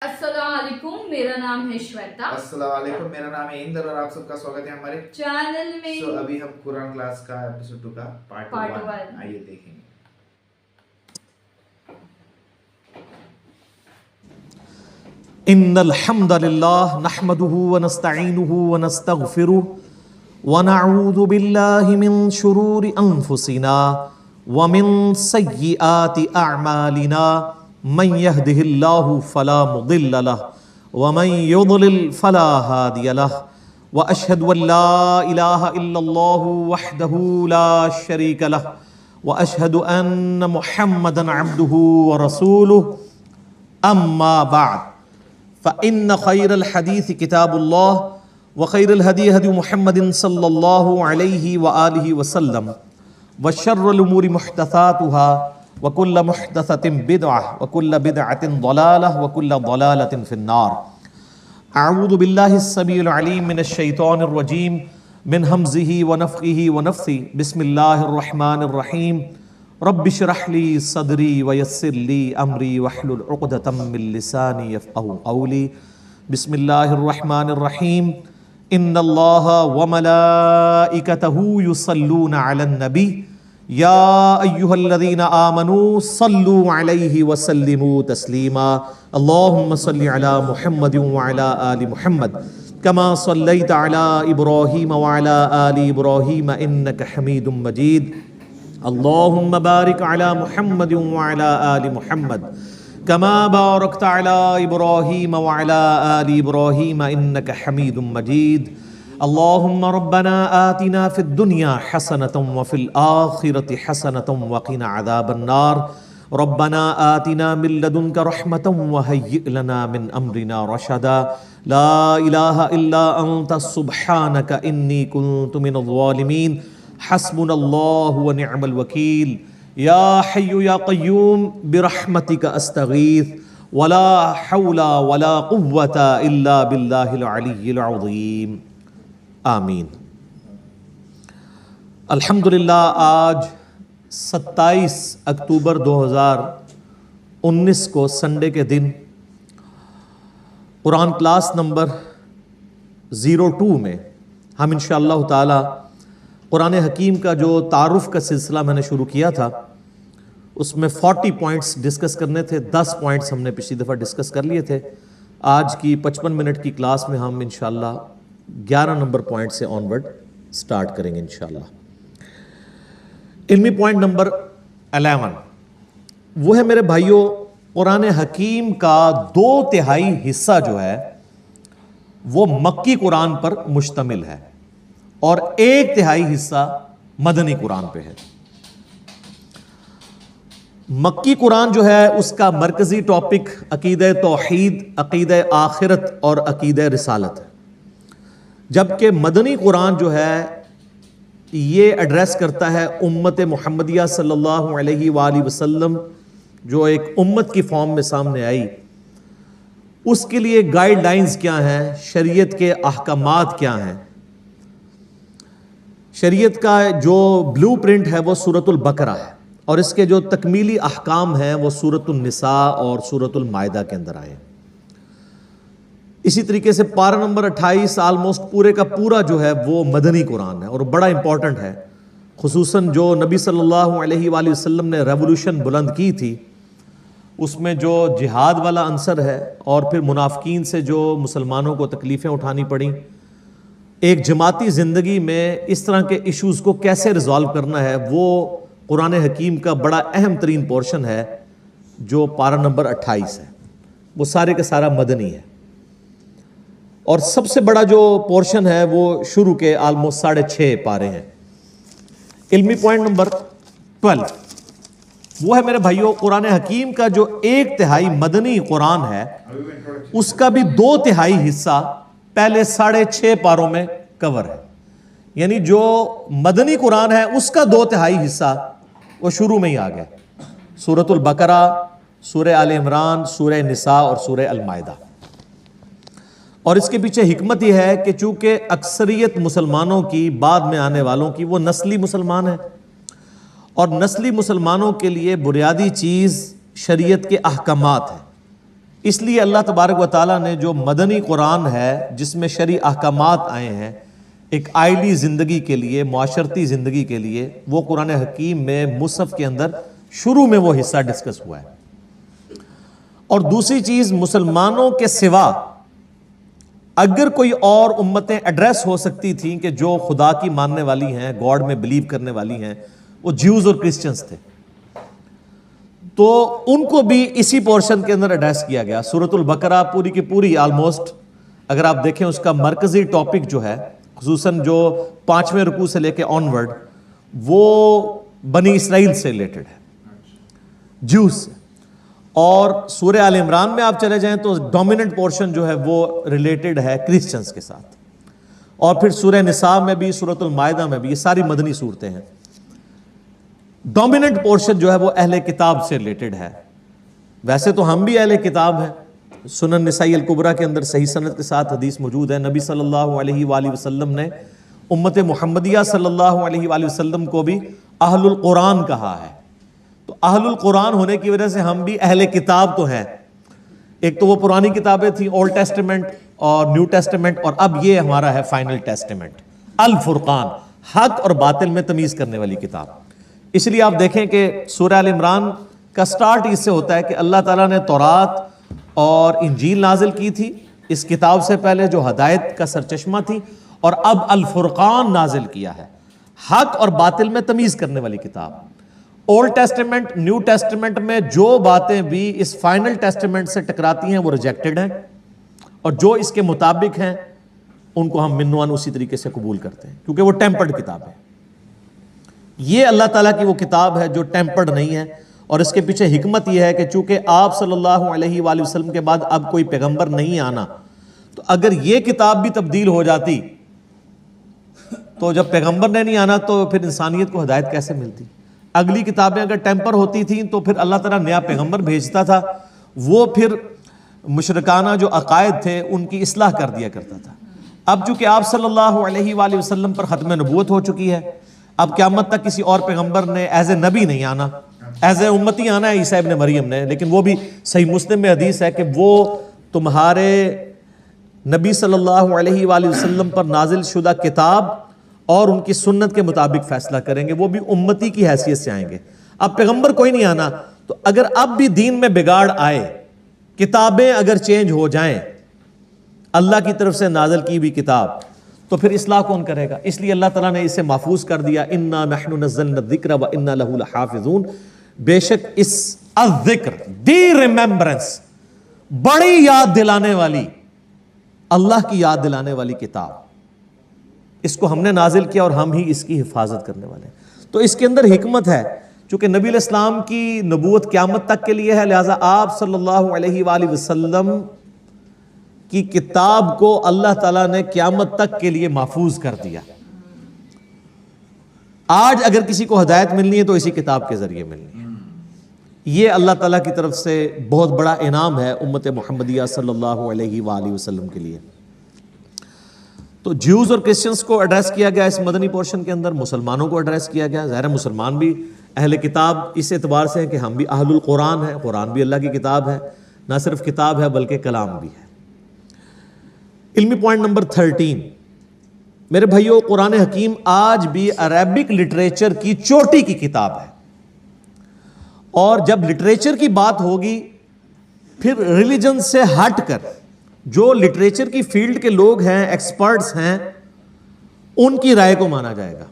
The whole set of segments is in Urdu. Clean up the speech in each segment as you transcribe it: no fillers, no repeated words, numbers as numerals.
السلام علیکم، میرا نام ہے شویتا۔ السلام علیکم، میرا نام ہے اندر اور آپ سب کا سواگت ہے ہمارے چینل میں۔ ابھی ہم قرآن کلاس کا ایپیسوڈ 2 کا پارٹ 1 آئیے دیکھیں گے۔ ان الحمد للہ نحمده ونستعینه ونستغفره ونعوذ باللہ من شرور انفسنا ومن سیئات اعمالنا من يهده الله فلا مضل له ومن يضلل فلا هادي له واشهد ان لا اله الا الله وحده لا شريك له واشهد ان محمدا عبده ورسوله اما بعد فإن خير الحديث كتاب الله وخير الهدي هدي محمد صلى الله عليه وآله وسلم وشر الأمور محدثاتها وكل محدثة بدعة وكل بدعة ضلالة وكل ضلالة في النار. أعوذ بالله السميع العليم من الشيطان الرجيم من همزه ونفخه ونفثه. بسم الله الرحمن الرحيم. رب اشرح لي صدري ويسر لي امري واحلل عقدة من لساني يفقهوا قولي. بسم الله الرحمن الرحيم. ان الله وملائكته يصلون على النبي يا ايها الذين امنوا صلوا عليه وسلموا تسليما. اللهم صل على محمد وعلى ال محمد كما صليت على ابراهيم وعلى ال ابراهيم انك حميد مجيد. اللهم بارك على محمد وعلى آل محمد كما باركت على إبراهيم وعلى آل إبراهيم إنك حميد مجيد. اللهم ربنا آتنا في الدنيا حسنة وفي الآخرة حسنة وقنا عذاب النار. ربنا آتنا من لدنك رحمة وهيئ لنا من أمرنا رشدا. لا إله إلا أنت سبحانك إني كنت من الظالمين. حسبنا الله ونعم الوكيل. يا حي يا قيوم برحمتك استغيث ولا حول ولا قوة الا بالله العلي العظيم. آمین. الحمدللہ آج 27 اکتوبر 2019 کو سنڈے کے دن قرآن کلاس نمبر 02 میں ہم انشاءاللہ تعالی قرآن حکیم کا جو تعارف کا سلسلہ میں نے شروع کیا تھا اس میں 40 پوائنٹس ڈسکس کرنے تھے. 10 پوائنٹس ہم نے پچھلی دفعہ ڈسکس کر لیے تھے. آج کی 55 منٹ کی کلاس میں ہم انشاءاللہ 11 نمبر پوائنٹ سے آنورڈ سٹارٹ کریں گے انشاءاللہ. علمی پوائنٹ نمبر 11 وہ ہے میرے بھائیوں، قرآن حکیم کا 2/3 حصہ جو ہے وہ مکی قرآن پر مشتمل ہے اور 1/3 حصہ مدنی قرآن پہ ہے. مکی قرآن جو ہے اس کا مرکزی ٹاپک عقیدہ توحید، عقیدہ آخرت اور عقیدہ رسالت ہے، جبکہ مدنی قرآن جو ہے یہ ایڈریس کرتا ہے امت محمدیہ صلی اللہ علیہ وآلہ وسلم جو ایک امت کی فارم میں سامنے آئی. اس کے لیے گائیڈ لائنز کیا ہیں، شریعت کے احکامات کیا ہیں. شریعت کا جو بلو پرنٹ ہے وہ سورۃ البقرہ ہے اور اس کے جو تکمیلی احکام ہیں وہ سورۃ النساء اور سورۃ المائدہ کے اندر آئے. اسی طریقے سے پارہ نمبر 28 آلموسٹ پورے کا پورا جو ہے وہ مدنی قرآن ہے اور بڑا امپورٹنٹ ہے. خصوصاً جو نبی صلی اللہ علیہ وآلہ وسلم نے ریولوشن بلند کی تھی اس میں جو جہاد والا عنصر ہے اور پھر منافقین سے جو مسلمانوں کو تکلیفیں اٹھانی پڑیں، ایک جماعتی زندگی میں اس طرح کے ایشوز کو کیسے ریزالو کرنا ہے، وہ قرآن حکیم کا بڑا اہم ترین پورشن ہے جو پارہ نمبر 28 ہے. وہ سارے کا سارا مدنی ہے اور سب سے بڑا جو پورشن ہے وہ شروع کے آلموسٹ 6.5 پارے ہیں. علمی پوائنٹ نمبر 12 وہ ہے میرے بھائیوں، قرآن حکیم کا جو 1/3 مدنی قرآن ہے اس کا بھی 2/3 حصہ پہلے 6.5 پاروں میں کور ہے. یعنی جو مدنی قرآن ہے اس کا 2/3 حصہ وہ شروع میں ہی آ گیا. سورۃ البقرہ، سورہ آل عمران، سورہ نساء اور سورہ المائدہ. اور اس کے پیچھے حکمت یہ ہے کہ چونکہ اکثریت مسلمانوں کی بعد میں آنے والوں کی وہ نسلی مسلمان ہیں اور نسلی مسلمانوں کے لیے بنیادی چیز شریعت کے احکامات ہیں. اس لیے اللہ تبارک و تعالیٰ نے جو مدنی قرآن ہے جس میں شرعی احکامات آئے ہیں ایک آئلی زندگی کے لیے، معاشرتی زندگی کے لیے، وہ قرآن حکیم میں مصحف کے اندر شروع میں وہ حصہ ڈسکس ہوا ہے۔ اور دوسری چیز، مسلمانوں کے سوا اگر کوئی اور امتیں ایڈریس ہو سکتی تھیں کہ جو خدا کی ماننے والی ہیں، گاڈ میں بلیو کرنے والی ہیں، وہ جیوز اور کرسچنز تھے، تو ان کو بھی اسی پورشن کے اندر ایڈریس کیا گیا۔ سورۃ البقرہ پوری کی پوری آلموسٹ اگر آپ دیکھیں اس کا مرکزی ٹاپک جو ہے، خصوصاً جو 5ویں رکوع سے لے کے آنورڈ، وہ بنی اسرائیل سے ریلیٹڈ ہے، جیوز سے۔ اور سورہ آل عمران میں آپ چلے جائیں تو ڈومیننٹ پورشن جو ہے وہ ریلیٹڈ ہے کرسچنز کے ساتھ، اور پھر سورہ نساء میں بھی، سورۃ المائدہ میں بھی، یہ ساری مدنی صورتیں ہیں۔ ڈومیننٹ پورشن جو ہے وہ اہل کتاب سے ریلیٹڈ ہے۔ ویسے تو ہم بھی اہل کتاب ہیں، سنن نسائی الکبریٰ کے اندر صحیح سند کے ساتھ حدیث موجود ہے، نبی صلی اللہ علیہ وآلہ وسلم نے امت محمدیہ صلی اللہ علیہ وآلہ وسلم کو بھی اہل القرآن کہا ہے۔ تو اہل القرآن ہونے کی وجہ سے ہم بھی اہل کتاب تو ہیں۔ ایک تو وہ پرانی کتابیں تھیں، اولڈ ٹیسٹمنٹ اور نیو ٹیسٹمنٹ، اور اب یہ ہمارا ہے فائنل ٹیسٹمنٹ، الفرقان، حق اور باطل میں تمیز کرنے والی کتاب۔ اس لیے آپ دیکھیں کہ سورہ آل عمران کا سٹارٹ اس سے ہوتا ہے کہ اللہ تعالیٰ نے تورات اور انجیل نازل کی تھی اس کتاب سے پہلے، جو ہدایت کا سرچشمہ تھی، اور اب الفرقان نازل کیا ہے، حق اور باطل میں تمیز کرنے والی کتاب۔ اولڈ ٹیسٹمنٹ، نیو ٹیسٹمنٹ میں جو باتیں بھی اس فائنل ٹیسٹمنٹ سے ٹکراتی ہیں وہ ریجیکٹڈ ہیں، اور جو اس کے مطابق ہیں ان کو ہم منوان اسی طریقے سے قبول کرتے ہیں، کیونکہ وہ ٹیمپرڈ کتاب ہے۔ یہ اللہ تعالیٰ کی وہ کتاب ہے جو ٹیمپرڈ نہیں ہے، اور اس کے پیچھے حکمت یہ ہے کہ چونکہ آپ صلی اللہ علیہ وآلہ وسلم کے بعد اب کوئی پیغمبر نہیں آنا، تو اگر یہ کتاب بھی تبدیل ہو جاتی تو جب پیغمبر نے نہیں آنا تو پھر انسانیت کو ہدایت کیسے ملتی؟ اگلی کتابیں اگر ٹیمپر ہوتی تھیں تو پھر اللہ تعالیٰ نیا پیغمبر بھیجتا تھا، وہ پھر مشرکانہ جو عقائد تھے ان کی اصلاح کر دیا کرتا تھا۔ اب چونکہ آپ صلی اللہ علیہ وآلہ وسلم پر ختم نبوت ہو چکی ہے، اب قیامت تک کسی اور پیغمبر نے ایز اے نبی نہیں آنا، ایز اے امتی آنا ہے عیسیٰ ابن مریم نے، لیکن وہ بھی صحیح مسلم میں حدیث ہے کہ وہ تمہارے نبی صلی اللہ علیہ وآلہ وسلم پر نازل شدہ کتاب اور ان کی سنت کے مطابق فیصلہ کریں گے، وہ بھی امتی کی حیثیت سے آئیں گے۔ اب پیغمبر کوئی نہیں آنا، تو اگر اب بھی دین میں بگاڑ آئے، کتابیں اگر چینج ہو جائیں، اللہ کی طرف سے نازل کی ہوئی کتاب، تو پھر اصلاح کون کرے گا؟ اس لیے اللہ تعالیٰ نے اسے محفوظ کر دیا، اِنَّا نَحْنُ نَزَّلْنَا الذِّكْرَ وَإِنَّا لَهُ لَحَافِظُونَ۔ بے شک اس الذکر، دی ریممبرنس، بڑی یاد دلانے والی، اللہ کی یاد دلانے والی کتاب، اس کو ہم نے نازل کیا اور ہم ہی اس کی حفاظت کرنے والے ہیں۔ تو اس کے اندر حکمت ہے، چونکہ نبی علیہ السلام کی نبوت قیامت تک کے لیے ہے، لہٰذا آپ صلی اللہ علیہ وآلہ وسلم کی کتاب کو اللہ تعالیٰ نے قیامت تک کے لیے محفوظ کر دیا۔ آج اگر کسی کو ہدایت ملنی ہے تو اسی کتاب کے ذریعے ملنی ہے۔ یہ اللہ تعالیٰ کی طرف سے بہت بڑا انعام ہے امت محمدیہ صلی اللہ علیہ وآلہ وسلم کے لیے۔ تو جیوز اور کرسچنز کو ایڈریس کیا گیا اس مدنی پورشن کے اندر، مسلمانوں کو ایڈریس کیا گیا۔ ظاہر مسلمان بھی اہل کتاب اس اعتبار سے ہیں کہ ہم بھی اہل القرآن ہیں، قرآن بھی اللہ کی کتاب ہے، نہ صرف کتاب ہے بلکہ کلام بھی ہے۔ علمی پوائنٹ نمبر 13، میرے بھائیو، قرآن حکیم آج بھی عربک لٹریچر کی چوٹی کی کتاب ہے، اور جب لٹریچر کی بات ہوگی پھر ریلیجن سے ہٹ کر جو لٹریچر کی فیلڈ کے لوگ ہیں، ایکسپرٹس ہیں، ان کی رائے کو مانا جائے گا۔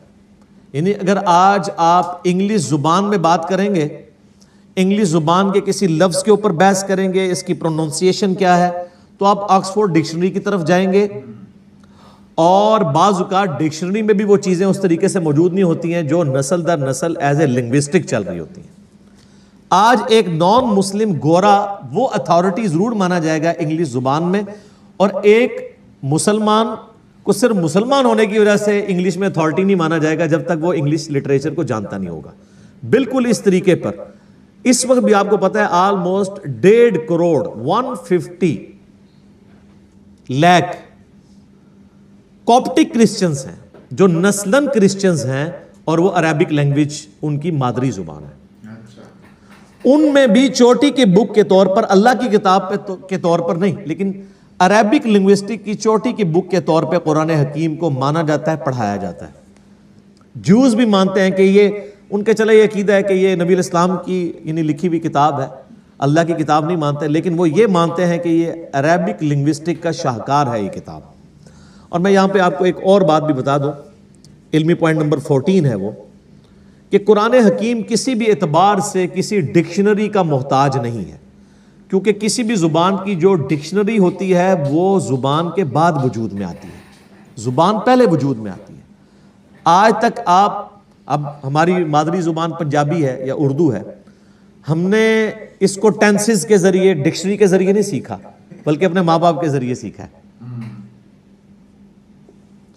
یعنی اگر آج آپ انگلش زبان میں بات کریں گے، انگلش زبان کے کسی لفظ کے اوپر بحث کریں گے، اس کی پروننسیشن کیا ہے، تو آپ آکسفورڈ ڈکشنری کی طرف جائیں گے، اور بعض اوقات ڈکشنری میں بھی وہ چیزیں اس طریقے سے موجود نہیں ہوتی ہیں جو نسل در نسل ایز اے لنگوسٹک چل رہی ہوتی ہیں۔ آج ایک نان مسلم گورا وہ اتھارٹی ضرور مانا جائے گا انگلش زبان میں، اور ایک مسلمان کو صرف مسلمان ہونے کی وجہ سے انگلش میں اتھارٹی نہیں مانا جائے گا جب تک وہ انگلش لٹریچر کو جانتا نہیں ہوگا۔ بالکل اس طریقے پر اس وقت بھی آپ کو پتا ہے آلموسٹ 1.5 کروڑ 150 لاکھ کاپٹک کرسچنز ہیں جو نسلاً کرسچنز ہیں، اور وہ عربک لینگویج ان کی مادری زبان ہے۔ ان میں بھی چوٹی کی بک کے طور پر، اللہ کی کتاب کے طور پر نہیں، لیکن عربک لنگوسٹک کی چوٹی کی بک کے طور پہ قرآن حکیم کو مانا جاتا ہے، پڑھایا جاتا ہے۔ جوز بھی مانتے ہیں کہ یہ ان کے چلے یہ عقیدہ ہے کہ یہ نبی علیہ السلام کی یعنی لکھی ہوئی کتاب ہے، اللہ کی کتاب نہیں مانتے، لیکن وہ یہ مانتے ہیں کہ یہ عربک لنگوسٹک کا شاہکار ہے یہ کتاب۔ اور میں یہاں پہ آپ کو ایک اور بات بھی بتا دوں، علمی پوائنٹ نمبر 14 ہے وہ، کہ قرآن حکیم کسی بھی اعتبار سے کسی ڈکشنری کا محتاج نہیں ہے، کیونکہ کسی بھی زبان کی جو ڈکشنری ہوتی ہے وہ زبان کے بعد وجود میں آتی ہے، زبان پہلے وجود میں آتی ہے۔ آج تک آپ، اب ہماری مادری زبان پنجابی ہے یا اردو ہے، ہم نے اس کو ٹینسز کے ذریعے، ڈکشنری کے ذریعے نہیں سیکھا، بلکہ اپنے ماں باپ کے ذریعے سیکھا ہے۔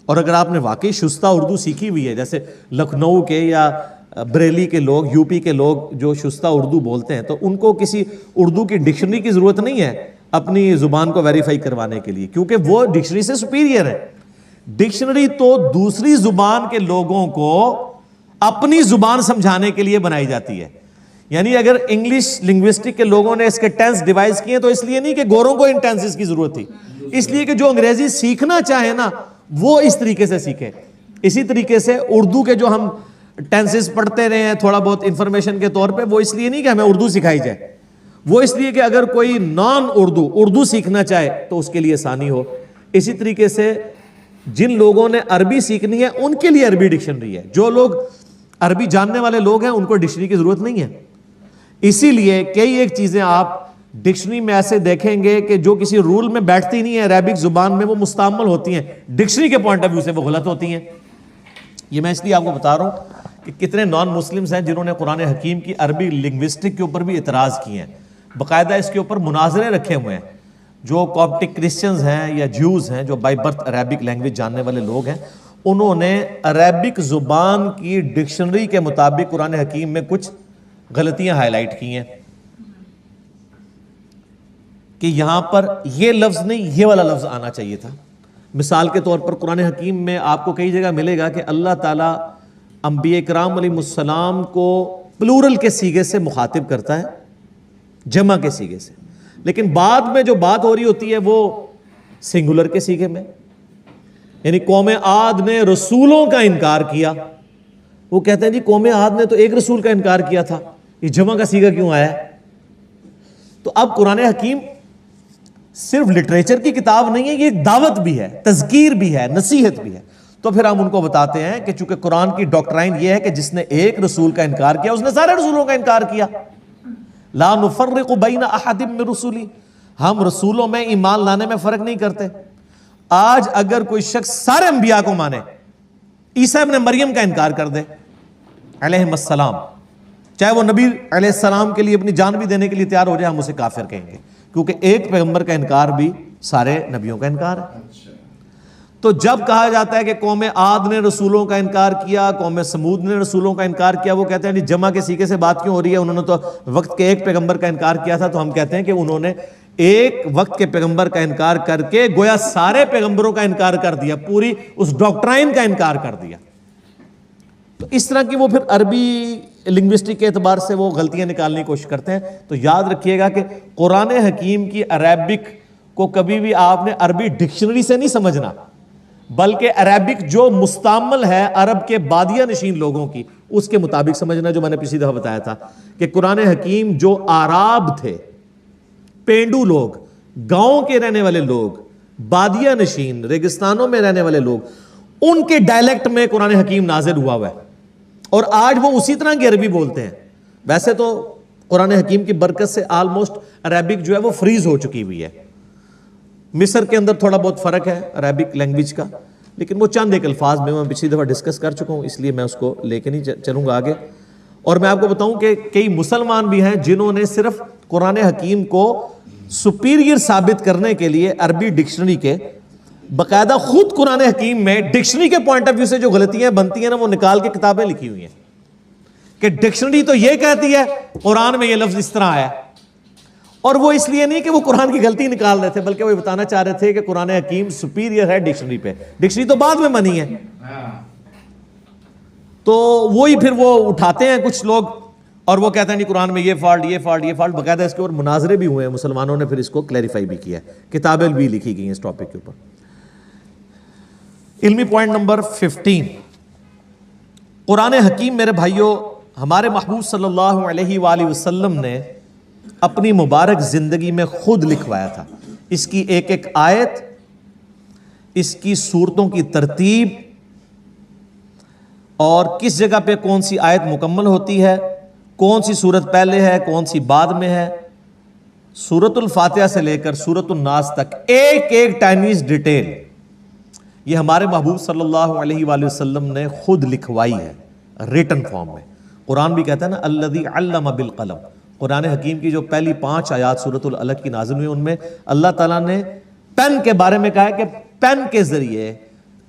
اور اگر آپ نے واقعی شستہ اردو سیکھی ہوئی ہے، جیسے لکھنؤ کے یا بریلی کے لوگ، یو پی کے لوگ جو شستہ اردو بولتے ہیں، تو ان کو کسی اردو کی ڈکشنری کی ضرورت نہیں ہے اپنی زبان کو ویریفائی کروانے کے لیے، کیونکہ وہ ڈکشنری سے سپیریئر ہے۔ ڈکشنری تو دوسری زبان کے لوگوں کو اپنی زبان سمجھانے کے لیے بنائی جاتی ہے۔ یعنی اگر انگلش لنگوسٹک کے لوگوں نے اس کے ٹینس ڈیوائز کیے تو اس لیے نہیں کہ گوروں کو ان ٹینسز کی ضرورت تھی، اس لیے کہ جو انگریزی سیکھنا چاہے نا وہ اس طریقے سے سیکھے۔ اسی طریقے سے اردو کے جو ہم ٹینسز پڑھتے رہے ہیں تھوڑا بہت انفارمیشن کے طور پہ، وہ اس لیے نہیں کہ ہمیں اردو سکھائی جائے، وہ اس لیے کہ اگر کوئی نان اردو سیکھنا چاہے تو اس کے لیے آسانی ہو۔ اسی طریقے سے جن لوگوں نے عربی سیکھنی ہے ان کے لیے عربی ڈکشنری ہے، جو لوگ عربی جاننے والے لوگ ہیں ان کو ڈکشنری کی ضرورت نہیں ہے۔ اسی لیے کئی ایک چیزیں آپ ڈکشنری میں ایسے دیکھیں گے کہ جو کسی رول میں بیٹھتی نہیں ہے عربک زبان میں، وہ مستعمل ہوتی ہیں، ڈکشنری کے پوائنٹ آف ویو سے وہ غلط ہوتی ہیں۔ یہ میں اس لیے آپ کو بتا رہا ہوں کہ کتنے نان مسلمز ہیں جنہوں نے قرآن حکیم کی عربی لنگوسٹک کے اوپر بھی اعتراض کیے ہیں، باقاعدہ اس کے اوپر مناظرے رکھے ہوئے ہیں۔ جو کاپٹک کرسچنز ہیں یا جیوز ہیں جو بائی برتھ عربک لینگویج جاننے والے لوگ ہیں، انہوں نے عربک زبان کی ڈکشنری کے مطابق قرآن حکیم میں کچھ غلطیاں ہائی لائٹ کی ہیں کہ یہاں پر یہ لفظ نہیں یہ والا لفظ آنا چاہیے تھا۔ مثال کے طور پر قرآن حکیم میں آپ کو کئی جگہ ملے گا کہ اللہ تعالیٰ انبیاء کرام علیہ السلام کو پلورل کے سیغے سے مخاطب کرتا ہے، جمع کے سیغے سے، لیکن بعد میں جو بات ہو رہی ہوتی ہے وہ سنگولر کے سیغے میں۔ یعنی قوم عاد نے رسولوں کا انکار کیا، وہ کہتے ہیں جی قوم عاد نے تو ایک رسول کا انکار کیا تھا، یہ جمع کا سیغہ کیوں آیا ہے؟ تو اب قرآن حکیم صرف لٹریچر کی کتاب نہیں ہے، یہ ایک دعوت بھی ہے، تذکیر بھی ہے، نصیحت بھی ہے۔ تو پھر ہم ان کو بتاتے ہیں کہ چونکہ قرآن کی ڈاکٹرائن یہ ہے کہ جس نے ایک رسول کا انکار کیا اس نے سارے رسولوں کا انکار کیا۔ لا نفرق بین احد من رسولی، ہم رسولوں میں ایمان لانے میں فرق نہیں کرتے۔ آج اگر کوئی شخص سارے انبیاء کو مانے، عیسیٰ ابن مریم کا انکار کر دے علیہ السلام، چاہے وہ نبی علیہ السلام کے لیے اپنی جان بھی دینے کے لیے تیار ہو جائے، ہم اسے کافر کہیں گے، کیونکہ ایک پیغمبر کا انکار بھی سارے نبیوں کا انکار ہے۔ تو جب کہا جاتا ہے کہ قوم عاد نے رسولوں کا انکار کیا، قوم سمود نے رسولوں کا انکار کیا، وہ کہتے ہیں جی جمع کے سیغے سے بات کیوں ہو رہی ہے، انہوں نے تو وقت کے ایک پیغمبر کا انکار کیا تھا۔ تو ہم کہتے ہیں کہ انہوں نے ایک وقت کے پیغمبر کا انکار کر کے گویا سارے پیغمبروں کا انکار کر دیا، پوری اس ڈاکٹرائن کا انکار کر دیا۔ تو اس طرح کی وہ پھر عربی لنگوسٹک کے اعتبار سے وہ غلطیاں نکالنے کی کوشش کرتے ہیں۔ تو یاد رکھیے گا کہ قرآن حکیم کی عربک کو کبھی بھی آپ نے عربی ڈکشنری سے نہیں سمجھنا، بلکہ عربک جو مستعمل ہے عرب کے بادیہ نشین لوگوں کی، اس کے مطابق سمجھنا، جو میں نے پچھلی دفعہ بتایا تھا کہ قرآن حکیم جو آراب تھے، پینڈو لوگ، گاؤں کے رہنے والے لوگ، بادیہ نشین ریگستانوں میں رہنے والے لوگ، ان کے ڈائلیکٹ میں قرآن حکیم نازل ہوا ہے، اور آج وہ اسی طرح کی عربی بولتے ہیں۔ ویسے تو قرآن حکیم کی برکت سے آلموسٹ عربک جو ہے وہ فریز ہو چکی ہوئی ہے۔ مصر کے اندر تھوڑا بہت فرق ہے عربک لینگویج کا، لیکن وہ چند ایک الفاظ میں پچھلی دفعہ ڈسکس کر چکا ہوں، اس لیے میں اس کو لے کے نہیں چلوں گا آگے۔ اور میں آپ کو بتاؤں کہ کئی مسلمان بھی ہیں جنہوں نے صرف قرآن حکیم کو سپیریئر ثابت کرنے کے لیے عربی ڈکشنری کے باقاعدہ خود قرآن حکیم میں ڈکشنری کے پوائنٹ آف ویو سے جو غلطیاں بنتی ہیں نا، وہ نکال کے کتابیں لکھی ہوئی ہیں کہ ڈکشنری تو یہ کہتی ہے قرآن میں یہ لفظ اس طرح آیا، اور وہ اس لیے نہیں کہ وہ قرآن کی غلطی نکال رہے تھے، بلکہ وہ بتانا چاہ رہے تھے کہ قرآن حکیم سپیریئر ہے ڈکشنری پہ، ڈکشنری تو بعد میں بنی ہے۔ تو وہی پھر وہ اٹھاتے ہیں کچھ لوگ اور وہ کہتے ہیں نہیں قرآن میں یہ فالٹ، باقاعدہ اس کے اوپر مناظرے بھی ہوئے ہیں، مسلمانوں نے پھر اس کو کلیریفائی بھی کیا ہے، کتابیں بھی لکھی گئی ہیں اس ٹاپک کے اوپر۔ علمی پوائنٹ نمبر 15، قرآن حکیم میرے بھائیوں ہمارے محبوب صلی اللہ علیہ وآلہ وسلم نے اپنی مبارک زندگی میں خود لکھوایا تھا۔ اس کی ایک ایک آیت، اس کی صورتوں کی ترتیب، اور کس جگہ پہ کون سی آیت مکمل ہوتی ہے، کون سی صورت پہلے ہے کون سی بعد میں ہے، سورۃ الفاتحہ سے لے کر سورۃ الناس تک ایک ایک ٹائنیز ڈیٹیل یہ ہمارے محبوب صلی اللہ علیہ وآلہ وسلم نے خود لکھوائی ہے ریٹن فارم میں۔ قرآن بھی کہتا ہے نا الذی علم بالقلم، قرآن حکیم کی جو پہلی 5 آیات سورۃ العلق کی نازل ہوئی ان میں اللہ تعالیٰ نے پین کے بارے میں کہا ہے کہ پین کے ذریعے،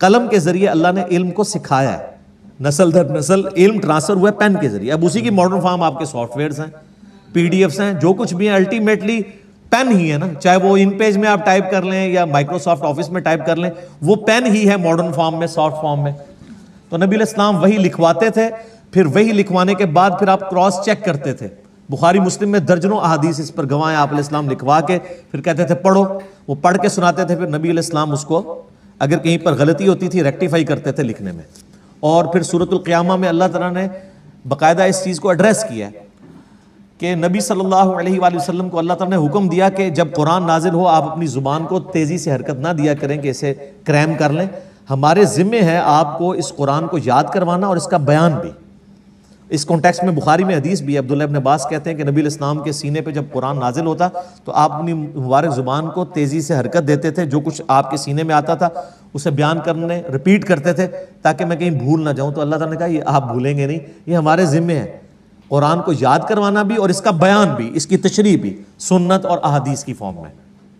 قلم کے ذریعے اللہ نے علم کو سکھایا ہے، نسل در نسل علم ٹرانسفر ہوا ہے پین کے ذریعے۔ اب اسی کی ماڈرن فارم آپ کے سافٹ ویئرز ہیں، پی ڈی ایفs ہیں، جو کچھ بھی ہیں، الٹیمیٹلی پین ہی ہے نا، چاہے وہ ان پیج میں آپ ٹائپ کر لیں یا مائکروسافٹ آفس میں ٹائپ کر لیں، وہ پین ہی ہے ماڈرن فارم میں، سافٹ فارم میں۔ تو نبی علیہ السلام وہی لکھواتے تھے، پھر وہی لکھوانے کے بعد پھر آپ کراس چیک کرتے تھے۔ بخاری مسلم میں درجنوں احادیث اس پر گواہ ہیں، آپ علیہ السلام لکھوا کے پھر کہتے تھے پڑھو، وہ پڑھ کے سناتے تھے، پھر نبی علیہ السلام اس کو اگر کہیں پر غلطی ہوتی تھی ریکٹیفائی کرتے تھے لکھنے میں۔ اور پھر سورۃ القیامہ میں اللہ تعالیٰ نے باقاعدہ اس چیز کو ایڈریس کیا ہے کہ نبی صلی اللہ علیہ وآلہ وسلم کو اللہ تعالیٰ نے حکم دیا کہ جب قرآن نازل ہو آپ اپنی زبان کو تیزی سے حرکت نہ دیا کریں کہ اسے کریم کر لیں، ہمارے ذمے ہے آپ کو اس قرآن کو یاد کروانا اور اس کا بیان بھی۔ اس کانٹیکسٹ میں بخاری میں حدیث بھی، عبداللہ ابن عباس کہتے ہیں کہ نبی علیہ السلام کے سینے پہ جب قرآن نازل ہوتا تو آپ اپنی مبارک زبان کو تیزی سے حرکت دیتے تھے، جو کچھ آپ کے سینے میں آتا تھا اسے بیان کرنے ریپیٹ کرتے تھے تاکہ میں کہیں بھول نہ جاؤں۔ تو اللہ تعالیٰ نے کہا یہ آپ بھولیں گے نہیں، یہ ہمارے ذمے ہے، قرآن کو یاد کروانا بھی اور اس کا بیان بھی، اس کی تشریح بھی سنت اور احادیث کی فارم میں،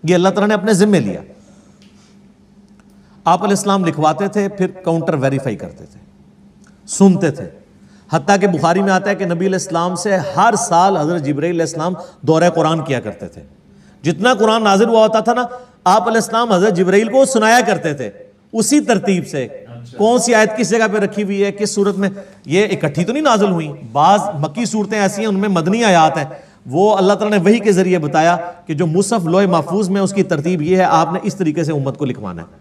یہ اللہ تعالیٰ نے اپنے ذمے لیا۔ آپ علیہ السلام لکھواتے تھے، پھر کاؤنٹر ویریفائی کرتے تھے، سنتے تھے، حتیٰ کہ بخاری میں آتا ہے کہ نبی علیہ السلام سے ہر سال حضرت جبرائیل علیہ السلام دورہ قرآن کیا کرتے تھے۔ جتنا قرآن نازل ہوا ہوتا تھا نا، آپ علیہ السلام حضرت جبرائیل کو سنایا کرتے تھے اسی ترتیب سے، کون سی آیت کس جگہ پہ رکھی ہوئی ہے، کس صورت میں۔ یہ اکٹھی تو نہیں نازل ہوئی، بعض مکی صورتیں ایسی ہیں ان میں مدنی آیات ہیں، وہ اللہ تعالیٰ نے وحی کے ذریعے بتایا کہ جو مصحف لوح محفوظ میں اس کی ترتیب یہ ہے، آپ نے اس طریقے سے امت کو لکھوانا ہے۔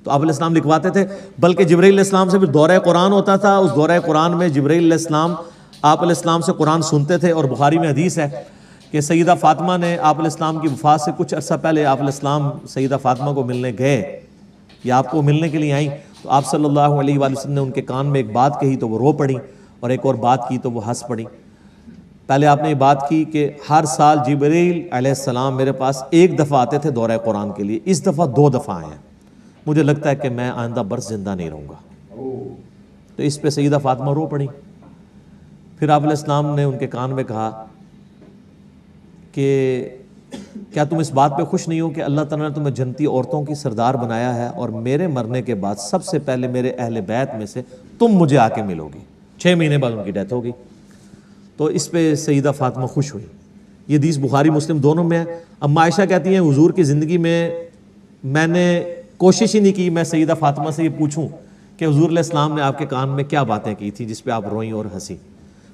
تو آپ علیہ السلام لکھواتے تھے، بلکہ جبرائیل علیہ السلام سے پھر دورہ قرآن ہوتا تھا، اس دورہ قرآن میں جبرائیل علیہ السلام آپ علیہ السلام سے قرآن سنتے تھے۔ اور بخاری میں حدیث ہے کہ سیدہ فاطمہ نے آپ علیہ السلام کی وفات سے کچھ عرصہ پہلے آپ علیہ السلام سیدہ فاطمہ کو ملنے گئے یا آپ کو ملنے کے لیے آئیں، تو آپ صلی اللہ علیہ وآلہ وسلم نے ان کے کان میں ایک بات کہی تو وہ رو پڑی، اور ایک اور بات کی تو وہ ہنس پڑی۔ پہلے آپ نے یہ بات کی کہ ہر سال جبرائیل علیہ السلام میرے پاس ایک دفعہ آتے تھے دورہ قرآن کے لیے، اس دفعہ 2 دفعہ آئے ہیں، مجھے لگتا ہے کہ میں آئندہ برس زندہ نہیں رہوں گا۔ تو اس پہ سیدہ فاطمہ رو پڑی۔ پھر آپ علیہ السلام نے ان کے کان میں کہا کہ کیا تم اس بات پہ خوش نہیں ہو کہ اللہ تعالیٰ نے تمہیں جنتی عورتوں کی سردار بنایا ہے، اور میرے مرنے کے بعد سب سے پہلے میرے اہل بیت میں سے تم مجھے آ کے ملو گی۔ 6 مہینے بعد ان کی ڈیتھ ہوگی۔ تو اس پہ سیدہ فاطمہ خوش ہوئی۔ یہ حدیث بخاری مسلم دونوں میں ہے۔ اما عائشہ کہتی ہیں حضور کی زندگی میں نے کوشش ہی نہیں کی میں سیدہ فاطمہ سے یہ پوچھوں کہ حضور علیہ السلام نے آپ کے کان میں کیا باتیں کی تھی جس پہ آپ روئیں اور ہنسی۔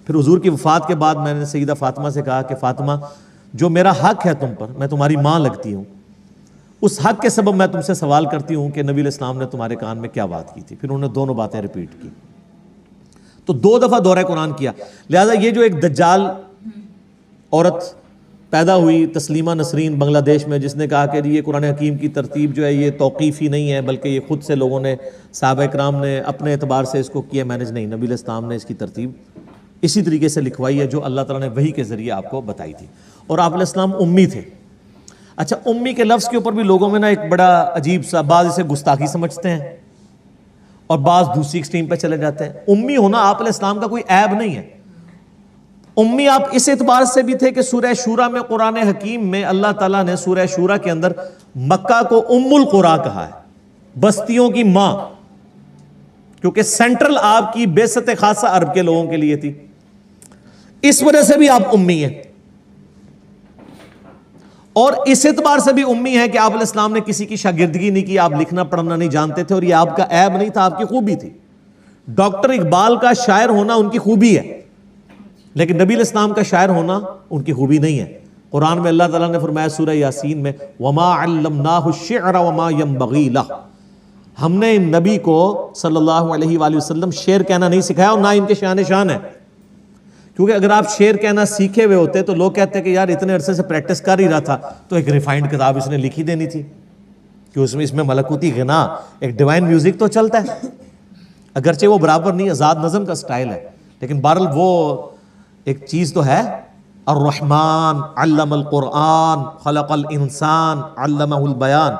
پھر حضور کی وفات کے بعد میں نے سیدہ فاطمہ سے کہا کہ فاطمہ، جو میرا حق ہے تم پر، میں تمہاری ماں لگتی ہوں، اس حق کے سبب میں تم سے سوال کرتی ہوں کہ نبی علیہ السلام نے تمہارے کان میں کیا بات کی تھی۔ پھر انہوں نے دونوں باتیں ریپیٹ کی۔ تو 2 دفعہ دورہ قرآن کیا۔ لہٰذا یہ جو ایک دجال عورت پیدا ہوئی تسلیمہ نسرین بنگلہ دیش میں، جس نے کہا کہ یہ قرآن حکیم کی ترتیب جو ہے یہ توقیفی نہیں ہے بلکہ یہ خود سے لوگوں نے، صحابہ کرام نے اپنے اعتبار سے اس کو کیا مینج، نہیں، نبی علیہ السلام نے اس کی ترتیب اسی طریقے سے لکھوائی ہے جو اللہ تعالیٰ نے وحی کے ذریعے آپ کو بتائی تھی۔ اور آپ علیہ السلام امی تھے۔ اچھا، امی کے لفظ کے اوپر بھی لوگوں میں نا ایک بڑا عجیب سا، بعض اسے گستاخی سمجھتے ہیں اور بعض دوسری ایکسٹریم پہ چلے جاتے ہیں۔ امی ہونا آپ علیہ السلام کا کوئی عیب نہیں ہے۔ امی آپ اس اعتبار سے بھی تھے کہ سورہ شورا میں، قرآن حکیم میں اللہ تعالیٰ نے سورہ شورا کے اندر مکہ کو ام القریٰ کہا ہے، بستیوں کی ماں، کیونکہ سینٹرل آپ کی بعثت خاصہ عرب کے لوگوں کے لیے تھی، اس وجہ سے بھی آپ امی ہیں۔ اور اس اعتبار سے بھی امی ہیں کہ آپ علیہ السلام نے کسی کی شاگردگی نہیں کی، آپ لکھنا پڑھنا نہیں جانتے تھے، اور یہ آپ کا عیب نہیں تھا، آپ کی خوبی تھی۔ ڈاکٹر اقبال کا شاعر ہونا ان کی خوبی ہے، لیکن نبی علیہ السلام کا شاعر ہونا ان کی خوبی نہیں ہے. قرآن میں اللہ تعالیٰ نے فرمایا سورہ یاسین میں وَمَا عَلَّمْنَاهُ الشِّعْرَ وَمَا يَنبَغِي لَهُ, ہم نے ان نبی کو صلی اللہ علیہ وآلہ وسلم شعر کہنا نہیں سکھایا اور نہ ان کے شان ہے. کیونکہ اگر آپ شعر کہنا سیکھے ہوئے ہوتے تو لوگ کہتے ہیں کہ یار اتنے عرصے سے پریکٹس کر ہی رہا تھا تو ایک ریفائنڈ کتاب اس نے لکھی دینی تھی کہ اس میں ملکوتی غنا ایک ڈیوائن میوزک تو چلتا ہے, اگرچہ وہ برابر نہیں, آزاد نظم کا سٹائل ہے, لیکن بہرحال وہ ایک چیز تو ہے. الرحمن علم القرآن خلق الانسان علمہ البیان.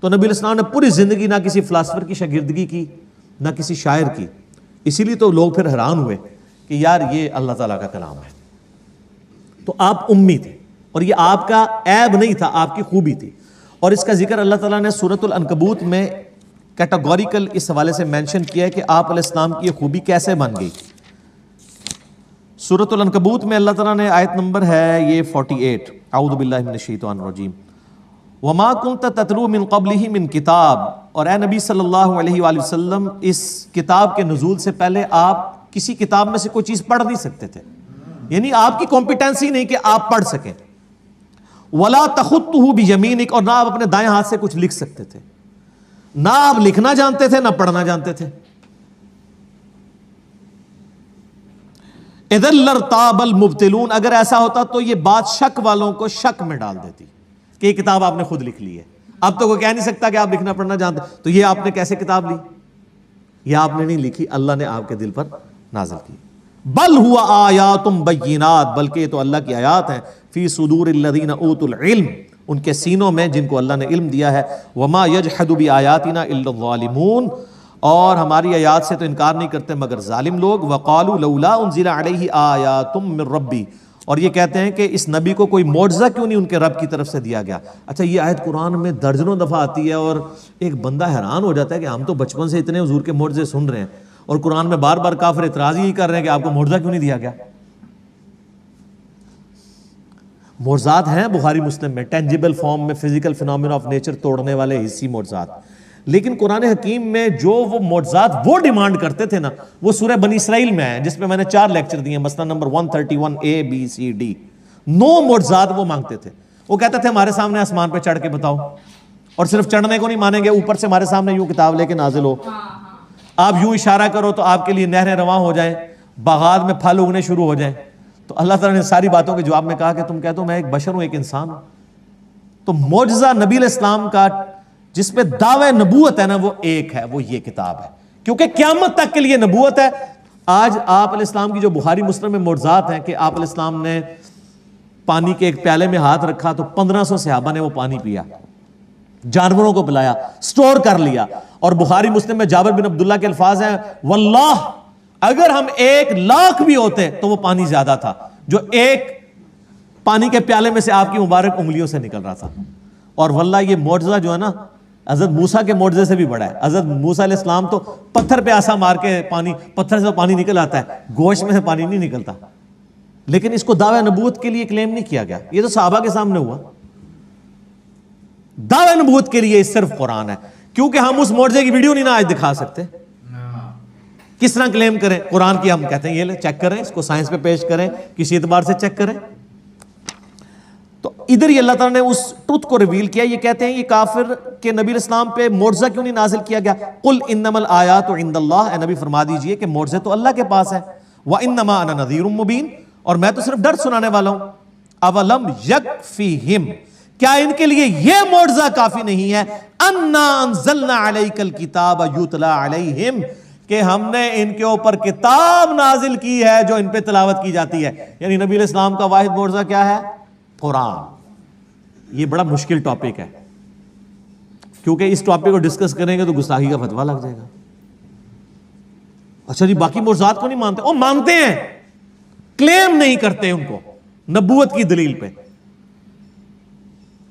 تو نبی علیہ السلام نے پوری زندگی نہ کسی فلاسفر کی شاگردگی کی نہ کسی شاعر کی, اسی لیے تو لوگ پھر حیران ہوئے کہ یار یہ اللہ تعالیٰ کا کلام ہے. تو آپ امی تھے اور یہ آپ کا عیب نہیں تھا, آپ کی خوبی تھی. اور اس کا ذکر اللہ تعالیٰ نے سورۃ العنکبوت میں کیٹاگوریکل اس حوالے سے مینشن کیا ہے کہ آپ علیہ السلام کی یہ خوبی کیسے بن گئی. سورۃ العنکبوت میں اللہ تعالیٰ نے آیت نمبر ہے یہ 48, اعوذ باللہ من الشیطان الرجیم وما كنت تتلو من قبلہ من کتاب. اور اے نبی صلی اللہ علیہ وآلہ وسلم اس کتاب کے نزول سے پہلے آپ کسی کتاب میں سے کوئی چیز پڑھ نہیں سکتے تھے, یعنی آپ کی کمپیٹنسی نہیں کہ آپ پڑھ سکیں. ولا تخطہ بیمینک, اور نہ آپ اپنے دائیں ہاتھ سے کچھ لکھ سکتے تھے, نہ آپ لکھنا جانتے تھے نہ پڑھنا جانتے تھے. اذا لارتاب المبطلون, اگر ایسا ہوتا تو یہ بات شک والوں کو شک میں ڈال دیتی کہ یہ کتاب آپ نے خود لکھ لی ہے. اب تو کوئی کہہ نہیں سکتا کہ آپ لکھنا پڑھنا جانتے, تو یہ آپ نے کیسے کتاب لی؟ یہ آپ نے نہیں لکھی, اللہ نے آپ کے دل پر نازل کی. بل ہوا آیات بینات, بلکہ یہ تو اللہ کی آیات ہیں. فی صدور الذین اوتوا العلم, ان کے سینوں میں جن کو اللہ نے علم دیا ہے. وما یجحد بآیاتنا الا الظالمون, اور ہماری آیات سے تو انکار نہیں کرتے مگر ظالم لوگ. وقالوا لولا انزل علیہ آیات من ربی, اور یہ کہتے ہیں کہ اس نبی کو کوئی معجزہ کیوں نہیں ان کے رب کی طرف سے دیا گیا. اچھا, یہ آیت قرآن میں درجنوں دفعہ آتی ہے اور ایک بندہ حیران ہو جاتا ہے کہ ہم تو بچپن سے اتنے حضور کے معجزے سن رہے ہیں اور قرآن میں بار بار کافر اعتراض ہی کر رہے ہیں کہ آپ کو معجزہ کیوں نہیں دیا گیا. معجزات ہیں بخاری مسلم میں, ٹینجیبل فارم میں, فزیکل فینومینا آف نیچر توڑنے والے حسی معجزات, لیکن قرآن حکیم میں جو وہ معجزات وہ ڈیمانڈ کرتے تھے نا, وہ سورہ بنی اسرائیل میں ہے جس میں میں نے 4 لیکچر دیے, مثلا number 131 A B C D. 9 معجزات وہ مانگتے تھے. وہ کہتے تھے ہمارے سامنے آسمان پہ چڑھ کے بتاؤ, اور صرف چڑھنے کو نہیں مانیں گے, اوپر سے ہمارے سامنے یوں کتاب لے کے نازل ہو, آپ یوں اشارہ کرو تو آپ کے لیے نہریں رواں ہو جائیں, باغات میں پھل اگنے شروع ہو جائیں. تو اللہ تعالیٰ نے ساری باتوں کے جواب میں کہا کہ تم کہتے ہو میں ایک بشر ہوں, ایک انسان ہوں. تو معجزہ نبی علیہ السلام کا جس پہ دعوی نبوت ہے نا, وہ ایک ہے, وہ یہ کتاب ہے, کیونکہ قیامت تک کے لیے نبوت ہے. آج آپ علیہ السلام کی جو بخاری مسلم میں معجزات ہیں کہ آپ علیہ السلام نے پانی کے ایک پیالے میں ہاتھ رکھا تو 1500 صحابہ نے وہ پانی پیا, جانوروں کو پلایا, سٹور کر لیا. اور بخاری مسلم میں جابر بن عبداللہ کے الفاظ ہیں واللہ اگر ہم 1,00,000 بھی ہوتے تو وہ پانی زیادہ تھا جو ایک پانی کے پیالے میں سے آپ کی مبارک انگلیوں سے نکل رہا تھا. اور واللہ یہ معجزہ جو ہے نا حضرت موسیٰ کے معجزے سے بھی بڑا ہے. حضرت موسیٰ علیہ السلام تو پتھر پہ آسا مار کے پتھر سے پانی نکل آتا ہے, گوشت میں سے پانی نہیں نکلتا. لیکن اس کو دعوی نبوت کے لیے کلیم نہیں کیا گیا, یہ تو صحابہ کے سامنے ہوا. دعوی نبوت کے لیے صرف قرآن ہے, کیونکہ ہم اس معجزے کی ویڈیو نہیں نا آج دکھا سکتے. کس طرح کلیم کریں قرآن کی؟ ہم کہتے ہیں یہ لے چیک کریں, اس کو سائنس پہ پیش کریں, کسی اعتبار سے چیک کریں. تو ادھر ہی اللہ تعالیٰ نے اس ٹروتھ کو ریویل کیا. یہ کہتے ہیں یہ کافر کہ نبی علیہ السلام پہ معجزہ کیوں نہیں نازل کیا گیا. قل انما الآیات عند اللہ, اے نبی فرما دیجئے کہ معجزے تو اللہ کے پاس ہے. وانما انا نذیر مبین, اور میں تو صرف ڈر سنانے والا ہوں. اولم یکفیہم, کیا ان کے لیے یہ معجزہ کافی نہیں ہے؟ انا انزلنا علیک الکتاب یتلی علیہم, کہ ہم نے ان کے اوپر کتاب نازل کی ہے جو ان پہ تلاوت کی جاتی ہے. یعنی نبی علیہ السلام کا واحد معجزہ کیا ہے؟ قرآن. یہ بڑا مشکل ٹاپک ہے, کیونکہ اس ٹاپک کو ڈسکس کریں گے تو گستاخی کا فتویٰ لگ جائے گا. اچھا جی, باقی معجزات کو نہیں مانتے؟ وہ مانتے ہیں, کلیم نہیں کرتے ان کو نبوت کی دلیل پہ,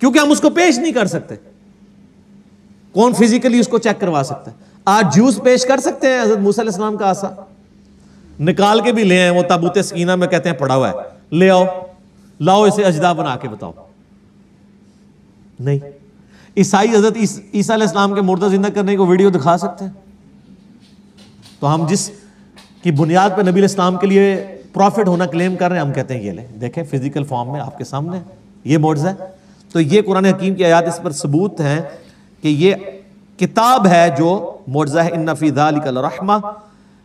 کیونکہ ہم اس کو پیش نہیں کر سکتے. کون فزیکلی اس کو چیک کروا سکتا ہے؟ آج جوس پیش کر سکتے ہیں حضرت موسیٰ علیہ السلام کا عصا نکال کے بھی لے آئے, وہ تابوت سکینہ میں کہتے ہیں پڑا ہوا ہے, لے آؤ, لاؤ اسے اجدا بنا کے بتاؤ. نہیں. عیسائی حضرت عیسیٰ علیہ السلام کے مردہ زندہ کرنے کو ویڈیو دکھا سکتے ہیں. تو ہم جس کی بنیاد پہ نبی علیہ السلام کے لیے پروفٹ ہونا کلیم کر رہے ہیں, ہم کہتے ہیں یہ لیں دیکھیں فزیکل فارم میں آپ کے سامنے یہ معجزہ ہے. تو یہ قرآن حکیم کی آیات اس پر ثبوت ہیں کہ یہ کتاب ہے جو معجزہ ہے. ان فی ذلک لرحمہ,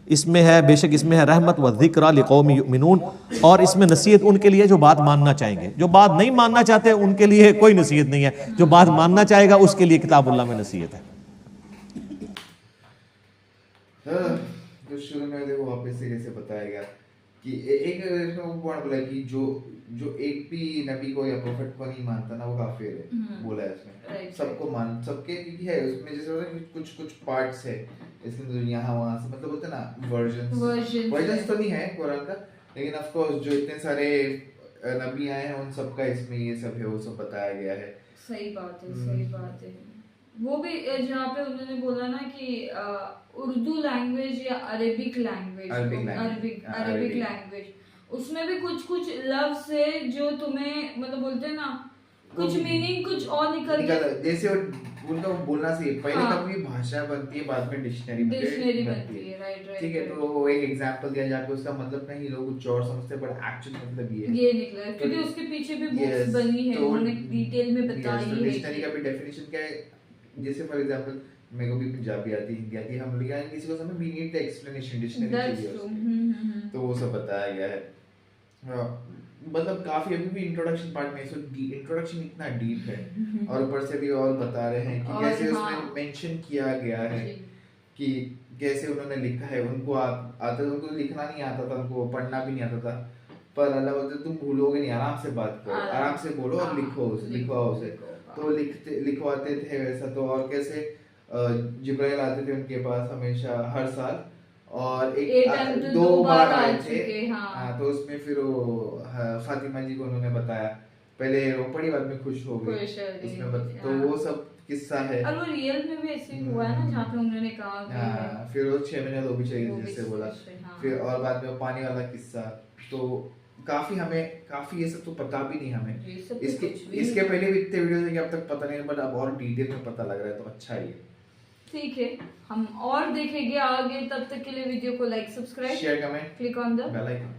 اس میں ہے بے شک اس میں ہے رحمت و ذکر لقوم یؤمنون, اور اس میں نصیحت ان کے لیے جو بات ماننا چاہیں گے. جو بات نہیں ماننا چاہتے ان کے لیے کوئی نصیحت نہیں ہے, جو بات ماننا چاہے گا اس کے لیے کتاب اللہ میں نصیحت ہے. تو شروع میں دیکھو واپس سے کیسے بتایا گیا کہ ایک پوائنٹ بولا کہ جو ایک بھی نبی کو یا پروفٹ کو نہیں مانتا نا وہ کافر ہے, بولا ہے اس میں. سب کو مان سب کے ہے اس میں, جیسے کچھ پارٹس ہے اس میں یہاں وہاں سے, مطلب ہوتا ہے نا ورژنس تو نہیں ہے قرآن کا, لیکن آف کورس جو اتنے سارے نبی آئے ہیں ان سب کا اس میں یہ سب ہے, وہ سب بتایا گیا ہے. صحیح بات ہے, صحیح بات ہے. وہ بھی جہاں پہ انہوں نے بولا نا کہ اردو لینگویج یا عربک لینگویج, عربک لینگویج, اس میں بھی کچھ لفظ ہے جو تمہیں مطلب بولتے ہیں نا کچھ میننگ کچھ اور نکلتا ہے. جیسے ان کا بولنا صحیح, پہلے کبھی بھاشا بنتی ہے بعد میں ڈکشنری بنتی ہے. رائٹ ٹھیک ہے, تو ایک ایگزامپل دیا جا کے اس کا مطلب نہیں لوگ کچھ اور سمجھتے, بٹ ایکچوئل مطلب یہ نکلا کیونکہ اس کے پیچھے بھی بکس بنی ہے, انہوں نے ڈیٹیل میں بتائی ہے. ڈکشنری کا بھی ڈیفینیشن کیا ہے, جیسے فار ایگزامپل میرے کو بھی پنجابی آتی, ہندی آتی, ہم لوگ کسی کو سمجھ we need the explanation dictionary چاہیے, تو وہ سب بتایا گیا ہے. مطلب کافی ابھی بھی انٹروڈکشن پارٹ میں انٹروڈکشن اتنا ڈیپ ہے, اور اوپر سے بھی اور بتا رہے ہیں کہ کیسے اس میں مینشن کیا گیا ہے کہ کیسے انہوں نے لکھا ہے. ان کو ان کو لکھنا نہیں آتا تھا, ان کو پڑھنا بھی نہیں آتا تھا, پر اللہ بولتے تم بھولو گے نہیں, آرام سے بات کرو, آرام سے بولو اور لکھواؤ اسے. تو لکھواتے تھے ویسا. تو اور کیسے جبرائیل آتے تھے ان کے پاس ہمیشہ ہر سال, اور ایک 2 بار آئے تھے. ہاں, تو اس میں پھر وہ فاطمہ جی کو انہوں نے بتایا, پہلے رو پڑی بعد میں خوش ہو گئی اس میں, تو وہ سب قصہ ہے. اور وہ ریئل میں بھی ایسے ہوا ہے نا جہاں پہ انہوں نے کہا ہاں, پھر وہ 6 مہینے تو بھی چاہیے جس سے بولا, پھر اور بعد میں پانی والا قصہ. تو ہمیں کافی یہ سب تو پتا بھی نہیں ہمیں, اس کے پہلے بھی اتنے ویڈیوز ہیں کہ اب تک پتہ نہیں, بٹ اب اور ڈیٹیل میں پتہ لگ رہا ہے, تو اچھا ہی ہے. ٹھیک ہے, ہم اور دیکھیں گے آگے. تب تک کے لیے ویڈیو کو like, subscribe, share, comment, click on the bell icon.